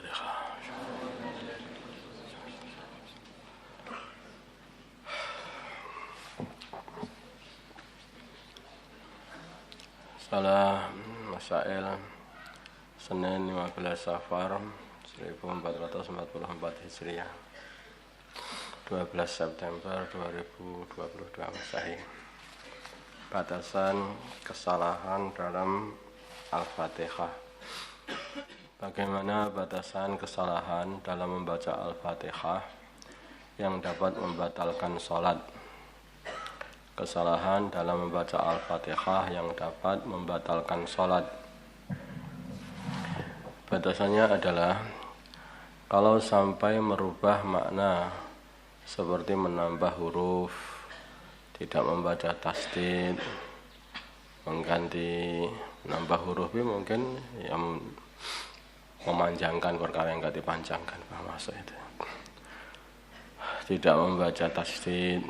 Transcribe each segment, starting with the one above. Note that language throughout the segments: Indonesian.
Al-Fatihah. Salah Masail Senin 15 Safar 1444 Hijriah 12 September 2022 Masehi. Batasan kesalahan dalam Al-Fatihah. Bagaimana batasan kesalahan dalam membaca Al-Fatihah yang dapat membatalkan sholat? Kesalahan dalam membaca Al-Fatihah yang dapat membatalkan sholat. Batasannya adalah kalau sampai merubah makna seperti menambah huruf, tidak membaca tasdid, mengganti menambah huruf mungkin yang memanjangkan perkara yang tidak dipanjangkan, maksud itu. Tidak membaca tasdid,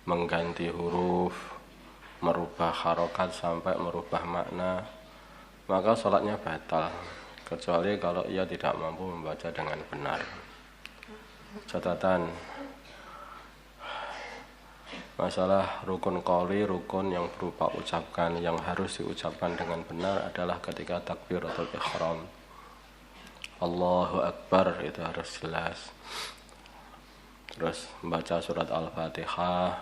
mengganti huruf, merubah harokat sampai merubah makna, maka sholatnya batal, kecuali kalau ia tidak mampu membaca dengan benar. Catatan, masalah rukun qauli, rukun yang berupa ucapkan yang harus diucapkan dengan benar adalah ketika takbiratul ihram. Allahu Akbar itu harus jelas. Terus membaca surat Al-Fatihah,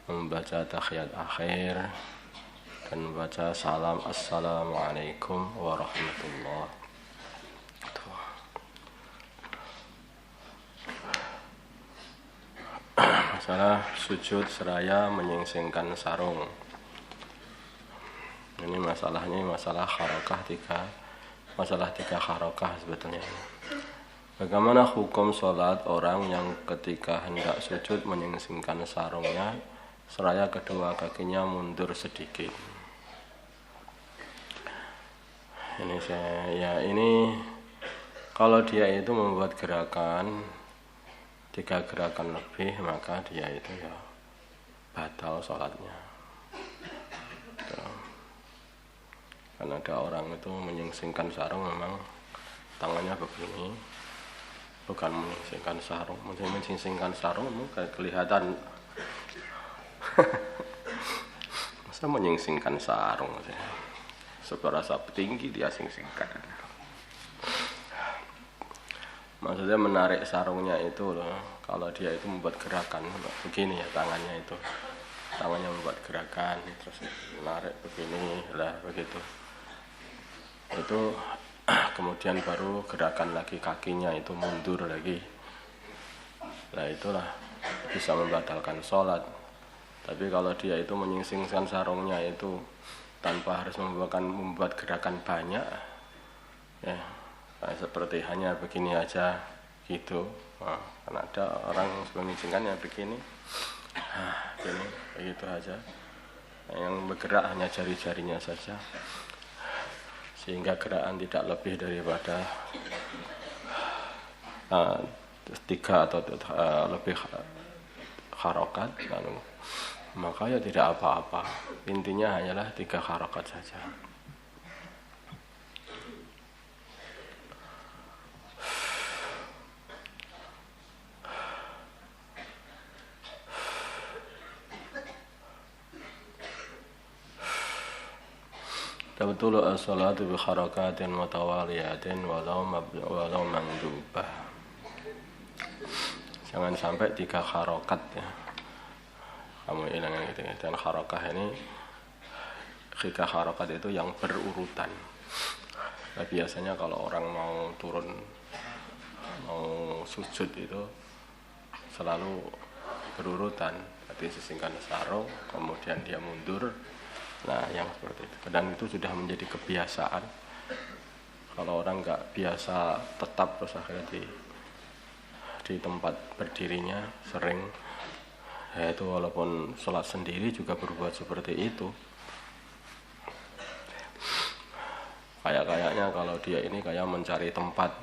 membaca tahiyat akhir, dan membaca salam Assalamualaikum warahmatullahi wabarakatuh. Masalah sujud seraya menyingsingkan sarung. Ini masalahnya masalah harokah tiga harokah sebetulnya. Bagaimana hukum sholat orang yang ketika hendak sujud menyingsingkan sarungnya seraya kedua kakinya mundur sedikit? Ini kalau dia itu membuat gerakan 3 gerakan lebih, maka dia itu batal sholatnya. Karena ada orang itu menyingsingkan sarung, memang tangannya begini, bukan menyingsingkan sarung. Menyingsingkan sarung mungkin kelihatan. Masa menyingsingkan sarung? Seberasa tinggi dia singsingkan. Maksudnya menarik sarungnya itu loh. Kalau dia itu membuat gerakan begini ya, tangannya membuat gerakan, terus menarik begini lah, begitu. Itu kemudian baru gerakan lagi kakinya itu mundur lagi. Nah itulah bisa membatalkan sholat. Tapi kalau dia itu menyingsingkan sarungnya itu tanpa harus membuat gerakan banyak, ya seperti hanya begini aja gitu. Nah, kan ada orang menyingsingkannya begini, gini, begitu aja. Yang bergerak hanya jari-jarinya saja, sehingga gerakan tidak lebih daripada 3 atau lebih harokat, lalu maka ya tidak apa-apa. Intinya hanyalah 3 harokat saja. Tabtulu as-salatu bi harakatin mutawaliyatin walau mandubah. Jangan sampai 3 harokat ya. Kamu hilangkan gitu ya. Dan harokah ini 3 harokat itu yang berurutan. Nah, biasanya kalau orang mau turun, mau sujud itu selalu berurutan. Berarti sisingkan sarung, kemudian dia mundur. Nah, yang seperti itu. Dan itu sudah menjadi kebiasaan. Kalau orang nggak biasa tetap terus akhirnya di tempat berdirinya sering, ya itu walaupun sholat sendiri juga berbuat seperti itu. Kayaknya kalau dia ini kayak mencari tempat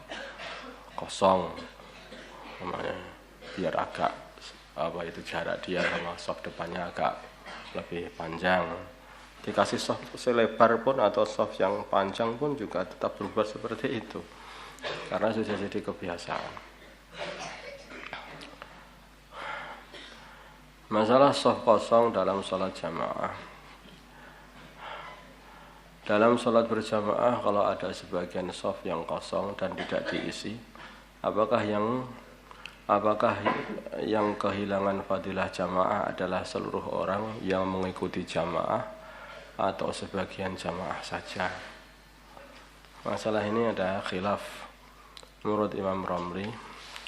kosong, namanya, biar agak jarak dia sama soft depannya agak lebih panjang. Dikasih soft selebar pun atau soft yang panjang pun juga tetap berbuat seperti itu. karena sudah jadi kebiasaan. Masalah shaf kosong dalam sholat jamaah. Dalam sholat berjamaah, kalau ada sebagian shaf yang kosong dan tidak diisi, apakah yang kehilangan fadilah jamaah adalah seluruh orang yang mengikuti jamaah atau sebagian jamaah saja? Masalah ini ada khilaf. Menurut Imam Romli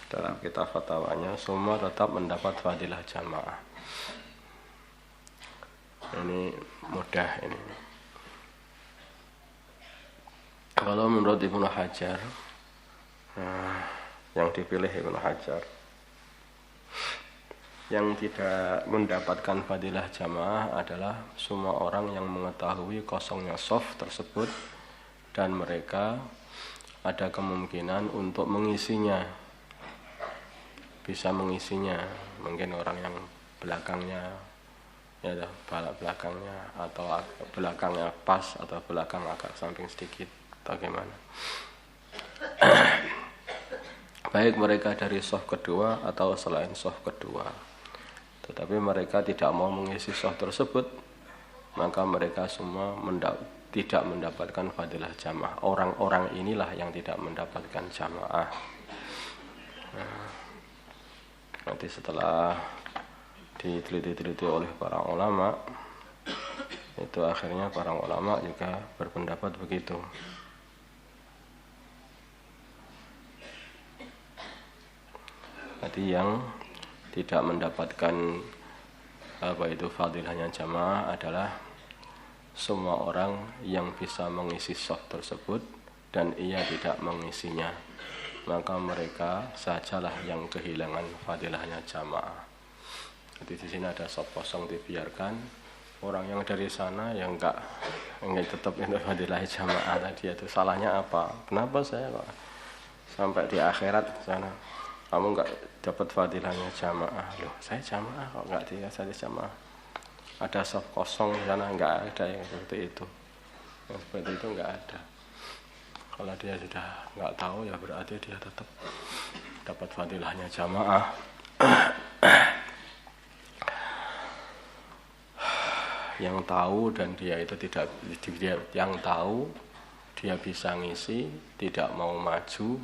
dalam kitab fatwanya, semua tetap mendapat fadilah jamaah. Ini mudah ini. Kalau menurut Ibnu Hajar, yang dipilih Ibnu Hajar, yang tidak mendapatkan fadilah jamaah adalah semua orang yang mengetahui kosongnya shaf tersebut dan mereka ada kemungkinan untuk mengisinya, bisa mengisinya. Mungkin orang yang belakangnya, ya belakangnya atau belakangnya pas atau belakang agak samping sedikit atau gimana. Baik mereka dari shaf kedua atau selain shaf kedua, tetapi mereka tidak mau mengisi shaf tersebut, maka mereka semua tidak mendapatkan fadilah jamaah. Orang-orang inilah yang tidak mendapatkan jamaah. Nanti setelah diteliti oleh para ulama, itu akhirnya para ulama juga berpendapat begitu. Jadi yang tidak mendapatkan fadilahnya jamaah adalah semua orang yang bisa mengisi shaf tersebut dan ia tidak mengisinya, maka mereka sajalah yang kehilangan fadilahnya jamaah. Jadi di sini ada shaf kosong dibiarkan, orang yang dari sana yang enggak tetap itu fadilah jamaah tadi, itu salahnya apa? Kenapa saya kok sampai di akhirat sana kamu enggak dapat fadilahnya jamaah? Loh, saya jamaah kok enggak dikasih jamaah? Ada shaf kosong di sana, enggak ada yang seperti itu. Yang seperti itu enggak ada. Kalau dia sudah enggak tahu, ya berarti dia tetap dapat fadilahnya jamaah. Yang tahu dan dia itu tidak, yang tahu dia bisa ngisi, tidak mau maju,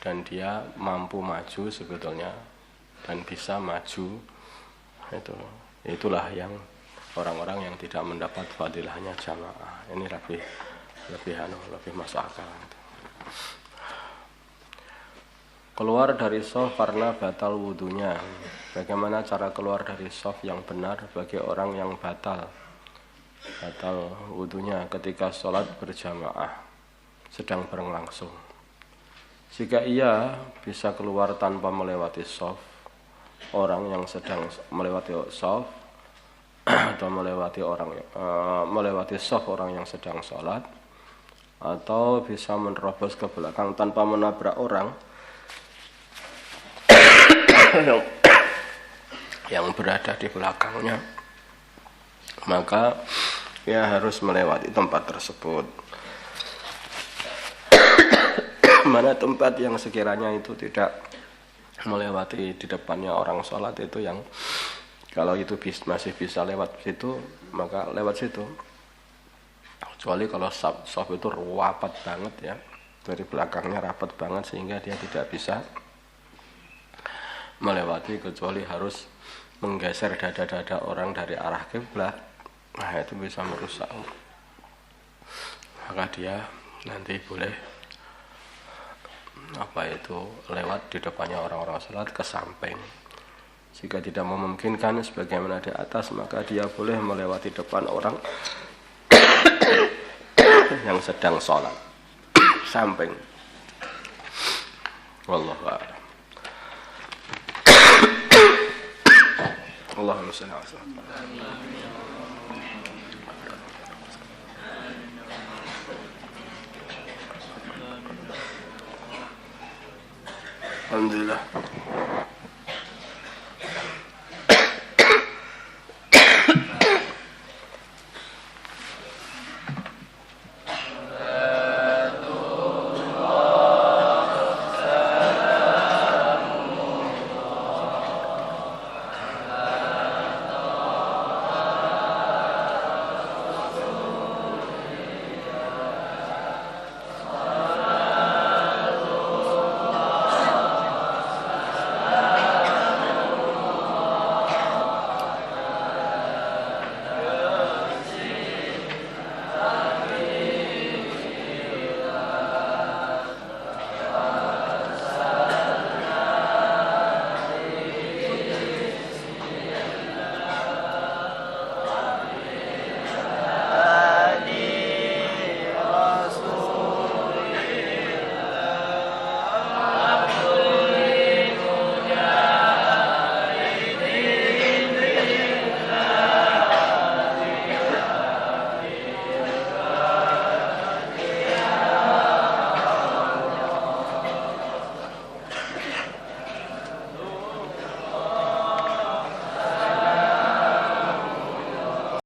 dan dia mampu maju sebetulnya dan bisa maju, itulah yang orang-orang yang tidak mendapat fadilahnya jamaah. Ini lebih masuk akal. Keluar dari shaf karena batal wudunya. Bagaimana cara keluar dari shaf yang benar bagi orang yang batal wudunya ketika sholat berjamaah sedang berlangsung? Jika ia bisa keluar tanpa melewati shaf, orang yang sedang melewati shaf atau melewati shaf orang yang sedang sholat, atau bisa menerobos ke belakang tanpa menabrak orang yang berada di belakangnya, maka ia harus melewati tempat tersebut. Mana tempat yang sekiranya itu tidak melewati di depannya orang sholat, itu yang kalau itu masih bisa lewat situ, maka lewat situ. Kecuali kalau shaf itu rapat banget ya, dari belakangnya rapat banget sehingga dia tidak bisa melewati, kecuali harus menggeser dada-dada orang dari arah kiblat. Nah, itu bisa merusak. Maka dia nanti boleh lewat di depannya orang-orang salat ke samping. Jika tidak memungkinkan sebagaimana di atas, maka dia boleh melewati depan orang yang sedang sholat samping. Wallahu a'lam. Allahumma shalli ala sayyidina Alhamdulillah.